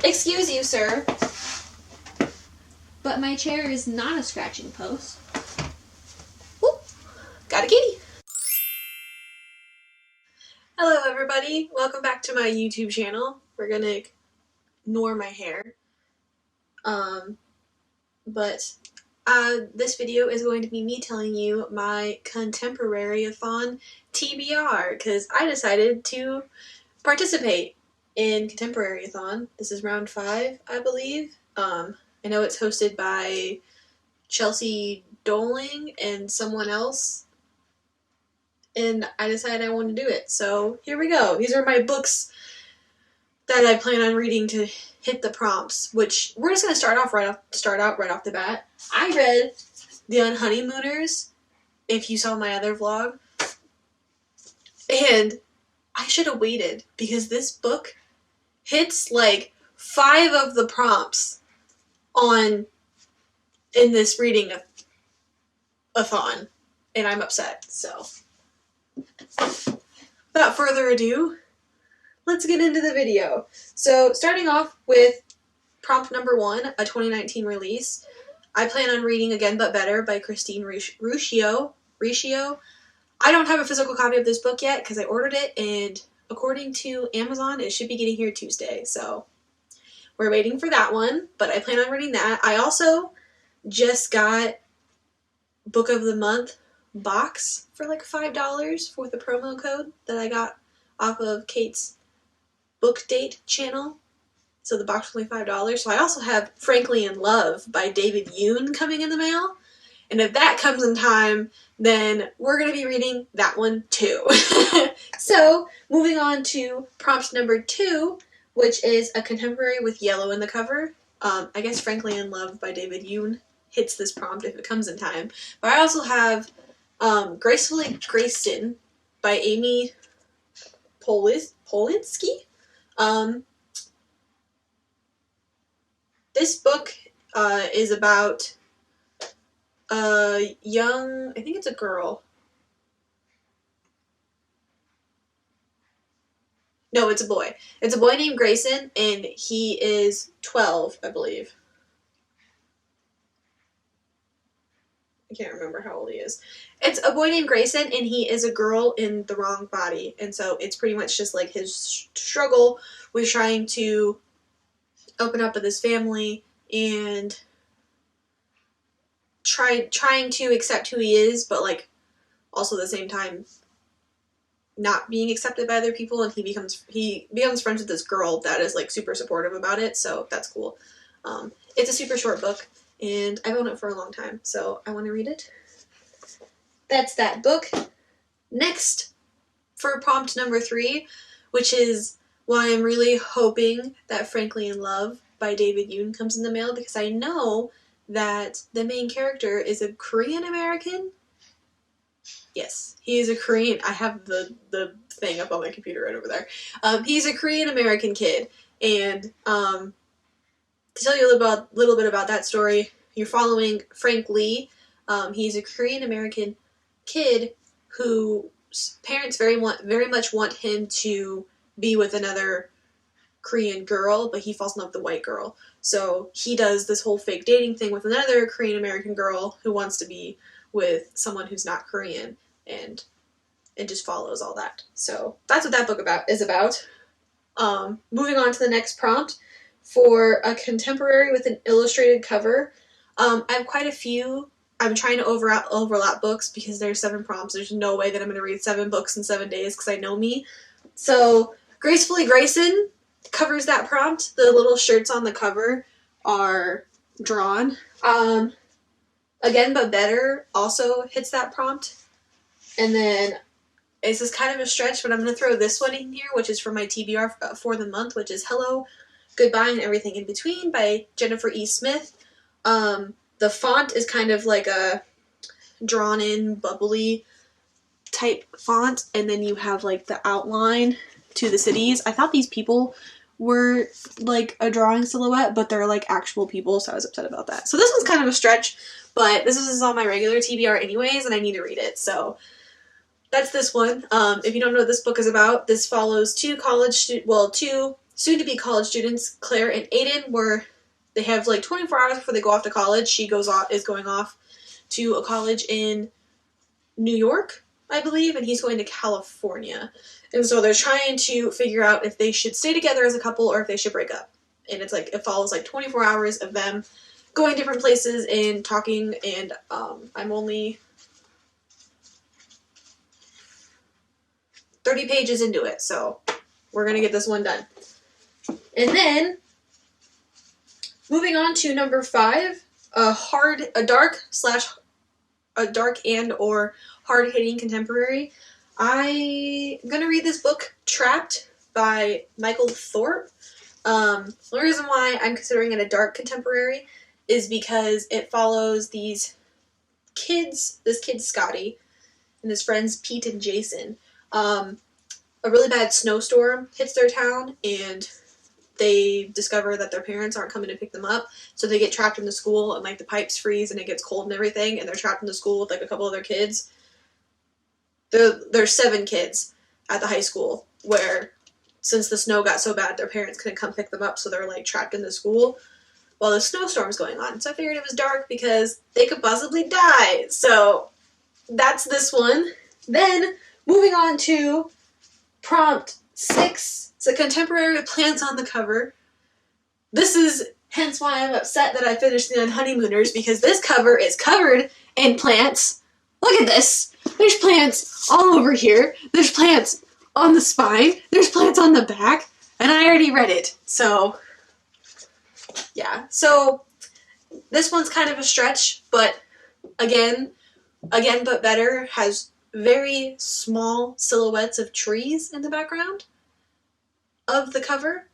Excuse you, sir. But my chair is not a scratching post. Whoop. Got a kitty. Hello everybody, welcome back to my YouTube channel. We're gonna ignore my hair. This video is going to be me telling you my Contemporaryathon TBR, because I decided to participate in Contemporaryathon. This is round 5, I believe. I know it's hosted by Chelsea Doling and someone else, and I decided I wanted to do it. So here we go. These are my books that I plan on reading to hit the prompts, which we're just gonna start out right off the bat. I read The Unhoneymooners, if you saw my other vlog, and I should have waited because this book hits like 5 of the prompts in this reading a-thon, and I'm upset. So without further ado, let's get into the video. So starting off with prompt number 1, a 2019 release. I plan on reading Again But Better by Christine Riccio. I don't have a physical copy of this book yet because I ordered it, and according to Amazon, it should be getting here Tuesday. So we're waiting for that one, but I plan on reading that. I also just got Book of the Month box for like $5 with a promo code that I got off of Kate's Book Date channel. So the box was only $5. So I also have Frankly in Love by David Yoon coming in the mail. And if that comes in time, then we're going to be reading that one too. So moving on to prompt number 2, which is a contemporary with yellow in the cover. I guess Frankly in Love by David Yoon hits this prompt if it comes in time. But I also have Gracefully Grayson by Amy Polinsky. This book is about a young, I think it's a girl. No, it's a boy. It's a boy named Grayson, and he is 12, I believe. I can't remember how old he is. It's a boy named Grayson, and he is a girl in the wrong body. And so it's pretty much just like his struggle with trying to open up with his family and trying to accept who he is, but like also at the same time not being accepted by other people. And he becomes friends with this girl that is like super supportive about it. So that's cool. It's a super short book, and I've owned it for a long time, so I want to read it. That's that book. Next, for prompt number 3, which is why I'm really hoping that Frankly in Love by David Yoon comes in the mail, because I know that the main character is a Korean American. Yes, he is a Korean. I have the thing up on my computer right over there. He's a Korean American kid, and to tell you a little bit about that story, you're following Frank Lee. He's a Korean American kid whose parents very much want him to be with another Korean girl, but he falls in love with the white girl. So he does this whole fake dating thing with another Korean American girl who wants to be with someone who's not Korean, and it just follows all that. So that's what that book is about. Moving on to the next prompt for a contemporary with an illustrated cover. I have quite a few. I'm trying to overlap books because there's 7 prompts. There's no way that I'm going to read 7 books in 7 days because I know me. So Gracefully Grayson covers that prompt. The little shirts on the cover are drawn. Again But Better also hits that prompt. And then this is kind of a stretch, but I'm going to throw this one in here, which is for my TBR for the month, which is Hello, Goodbye, and Everything in Between by Jennifer E. Smith. The font is kind of like a drawn-in, bubbly type font, and then you have like the outline to the cities. I thought these people were like a drawing silhouette, but they're like actual people, so I was upset about that. So this one's kind of a stretch, but this is on my regular TBR anyways, and I need to read it, so that's this one. If you don't know what this book is about, this follows two soon-to-be college students, Claire and Aiden, where they have like 24 hours before they go off to college. She is going off to a college in New York, I believe, and he's going to California. And so they're trying to figure out if they should stay together as a couple or if they should break up. And it's like, it follows like 24 hours of them going different places and talking, and I'm only 30 pages into it, so we're gonna get this one done. And then, moving on to number 5, a dark and or hard-hitting contemporary. I'm gonna read this book, Trapped, by Michael Thorpe. The reason why I'm considering it a dark contemporary is because it follows these kids, this kid Scotty, and his friends Pete and Jason. A really bad snowstorm hits their town, and they discover that their parents aren't coming to pick them up, so they get trapped in the school, and like the pipes freeze and it gets cold and everything, and they're trapped in the school with like a couple other kids. There's 7 kids at the high school where, since the snow got so bad, their parents couldn't come pick them up, so they're like trapped in the school while the snowstorm's going on. So I figured it was dark because they could possibly die. So that's this one. Then moving on to Prompt 6. It's a contemporary with plants on the cover. This is hence why I'm upset that I finished the Honeymooners, because this cover is covered in plants. Look at this. There's plants all over here. There's plants on the spine. There's plants on the back. And I already read it. So, yeah. So, this one's kind of a stretch, but again, but better, has very small silhouettes of trees in the background of the cover.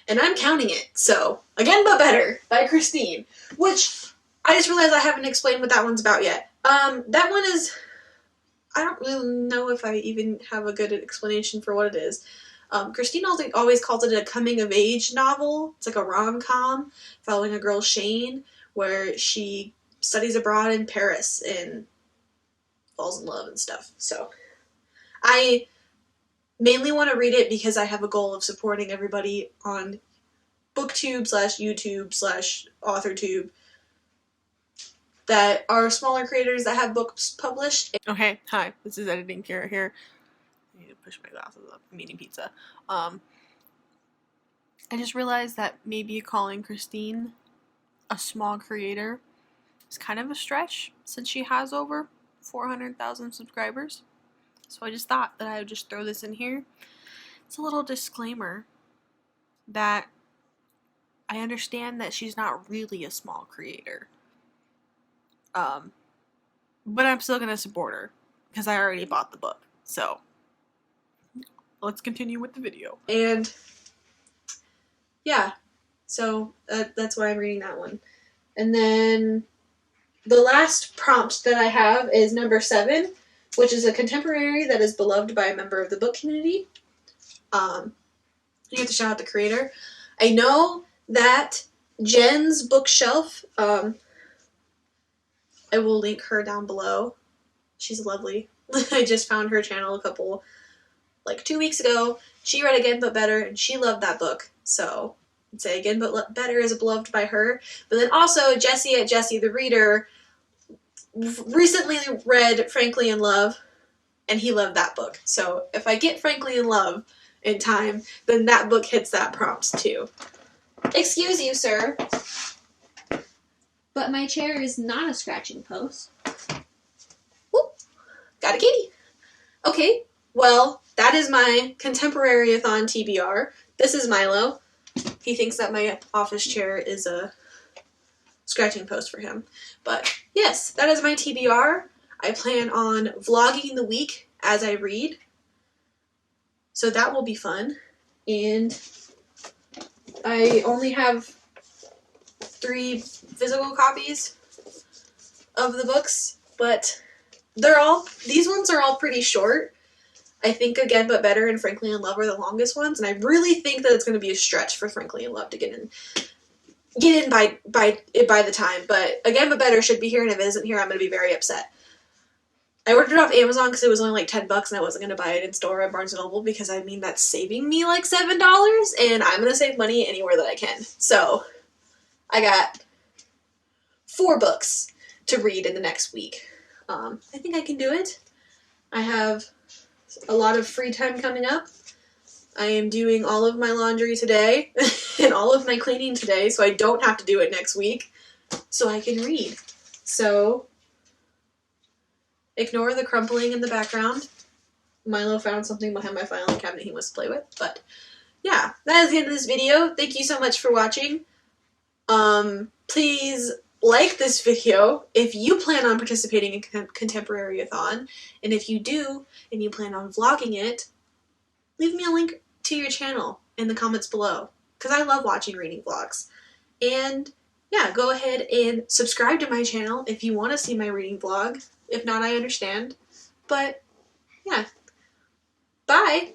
And I'm counting it. So, Again But Better by Christine, which I just realized I haven't explained what that one's about yet. That one is, I don't really know if I even have a good explanation for what it is. Christine always calls it a coming-of-age novel. It's like a rom-com following a girl, Shane, where she studies abroad in Paris and falls in love and stuff. So, I mainly want to read it because I have a goal of supporting everybody on booktube/YouTube/authortube that are smaller creators that have books published. Okay, hi, this is Editing Kara here. I need to push my glasses up. I'm eating pizza. I just realized that maybe calling Christine a small creator is kind of a stretch since she has over 400,000 subscribers. So I just thought that I would just throw this in here. It's a little disclaimer that I understand that she's not really a small creator. But I'm still going to support her because I already bought the book. So, let's continue with the video. And, yeah, so that's why I'm reading that one. And then the last prompt that I have is number 7, which is a contemporary that is beloved by a member of the book community. You have to shout out the creator. I know that Jen's bookshelf, I will link her down below. She's lovely. I just found her channel 2 weeks ago. She read Again But Better, and she loved that book. So, I'd say Again But Better is beloved by her. But then also, Jesse at Jesse the Reader recently read Frankly in Love, and he loved that book. So, if I get Frankly in Love in time, then that book hits that prompt too. Excuse you, sir. But my chair is not a scratching post. Whoop! Got a kitty. Okay, well, that is my Contemporaryathon TBR. This is Milo. He thinks that my office chair is a scratching post for him. But yes, that is my TBR. I plan on vlogging the week as I read. So that will be fun. And I only have 3 physical copies of the books, but these ones are all pretty short. I think Again But Better and Frankly in Love are the longest ones, and I really think that it's going to be a stretch for Frankly in Love to get in by the time, but Again But Better should be here, and if it isn't here, I'm going to be very upset. I ordered it off Amazon because it was only like $10 and I wasn't going to buy it in store at Barnes & Noble because, I mean, that's saving me like $7 and I'm going to save money anywhere that I can. So I got 4 books to read in the next week. I think I can do it. I have a lot of free time coming up. I am doing all of my laundry today and all of my cleaning today, so I don't have to do it next week, so I can read. So, ignore the crumpling in the background. Milo found something behind my filing cabinet he wants to play with, but yeah, that is the end of this video. Thank you so much for watching. Please like this video if you plan on participating in Contemporaryathon, and if you do and you plan on vlogging it, leave me a link to your channel in the comments below, because I love watching reading vlogs. And yeah, go ahead and subscribe to my channel if you want to see my reading vlog. If not, I understand. But yeah, bye!